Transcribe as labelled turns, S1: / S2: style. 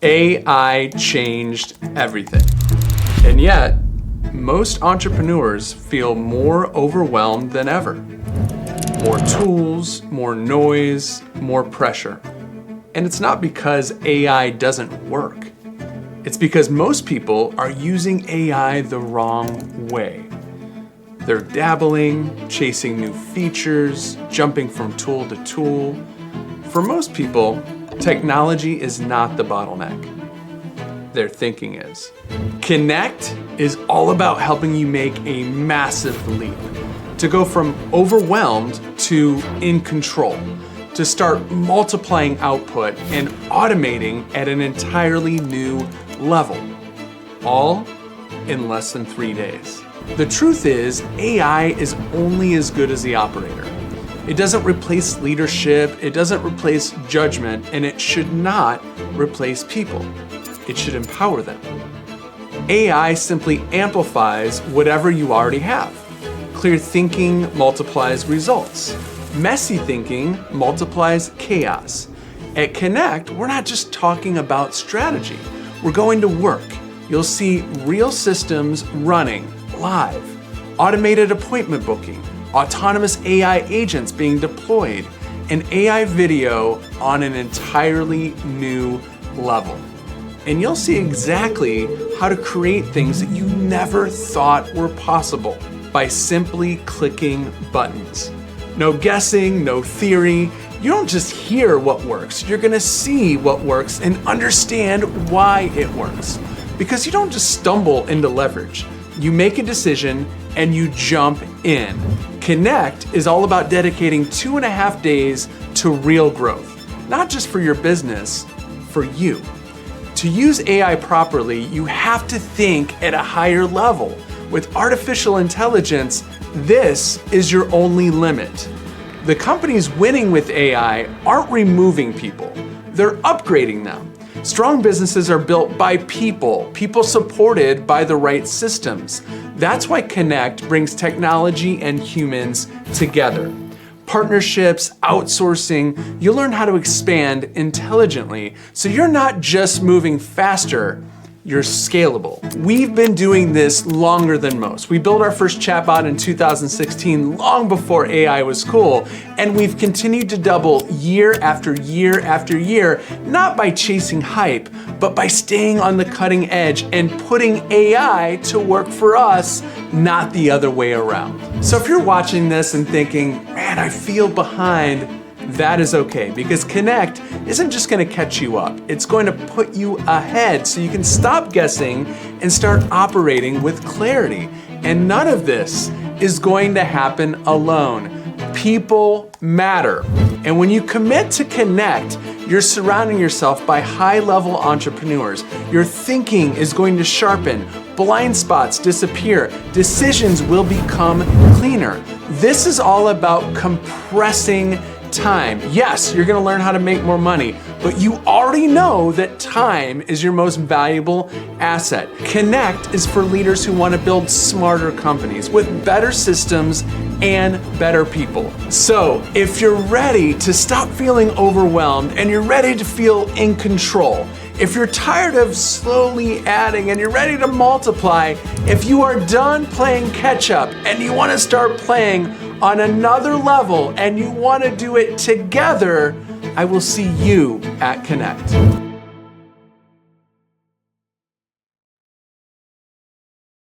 S1: AI changed everything. And yet, most entrepreneurs feel more overwhelmed than ever. More tools, more noise, more pressure. And it's not because AI doesn't work. It's because most people are using AI the wrong way. They're dabbling, chasing new features, jumping from tool to tool. For most people, technology is not the bottleneck. Their thinking is. Connect is all about helping you make a massive leap, to go from overwhelmed to in control, to start multiplying output and automating at an entirely new level, all in less than 3 days. The truth is, AI is only as good as the operator. It doesn't replace leadership, it doesn't replace judgment, and it should not replace people. It should empower them. AI simply amplifies whatever you already have. Clear thinking multiplies results. Messy thinking multiplies chaos. At Connect, we're not just talking about strategy. We're going to work. You'll see real systems running live, automated appointment booking, autonomous AI agents being deployed, and AI video on an entirely new level. And you'll see exactly how to create things that you never thought were possible by simply clicking buttons. No guessing, no theory. You don't just hear what works, you're gonna see what works and understand why it works. Because you don't just stumble into leverage. You make a decision and you jump in. Connect is all about dedicating 2.5 days to real growth, not just for your business, for you. To use AI properly, you have to think at a higher level. With artificial intelligence, this is your only limit. The companies winning with AI aren't removing people, they're upgrading them. Strong businesses are built by people supported by the right systems. That's why Connect brings technology and humans together. Partnerships, outsourcing, you'll learn how to expand intelligently so you're not just moving faster, you're scalable. We've been doing this longer than most. We built our first chatbot in 2016, long before AI was cool, and we've continued to double year after year after year, not by chasing hype, but by staying on the cutting edge and putting AI to work for us, not the other way around. So if you're watching this and thinking, man, I feel behind, that is okay, because Connect isn't just going to catch you up. It's going to put you ahead so you can stop guessing and start operating with clarity. And none of this is going to happen alone. People matter. And when you commit to Connect, you're surrounding yourself by high-level entrepreneurs. Your thinking is going to sharpen. Blind spots disappear. Decisions will become cleaner. This is all about compressing time. Yes, you're gonna learn how to make more money, but you already know that time is your most valuable asset. Connect is for leaders who want to build smarter companies with better systems and better people. So if you're ready to stop feeling overwhelmed and you're ready to feel in control, if you're tired of slowly adding and you're ready to multiply, if you are done playing catch up and you want to start playing on another level and you want to do it together, I will see you at Connect.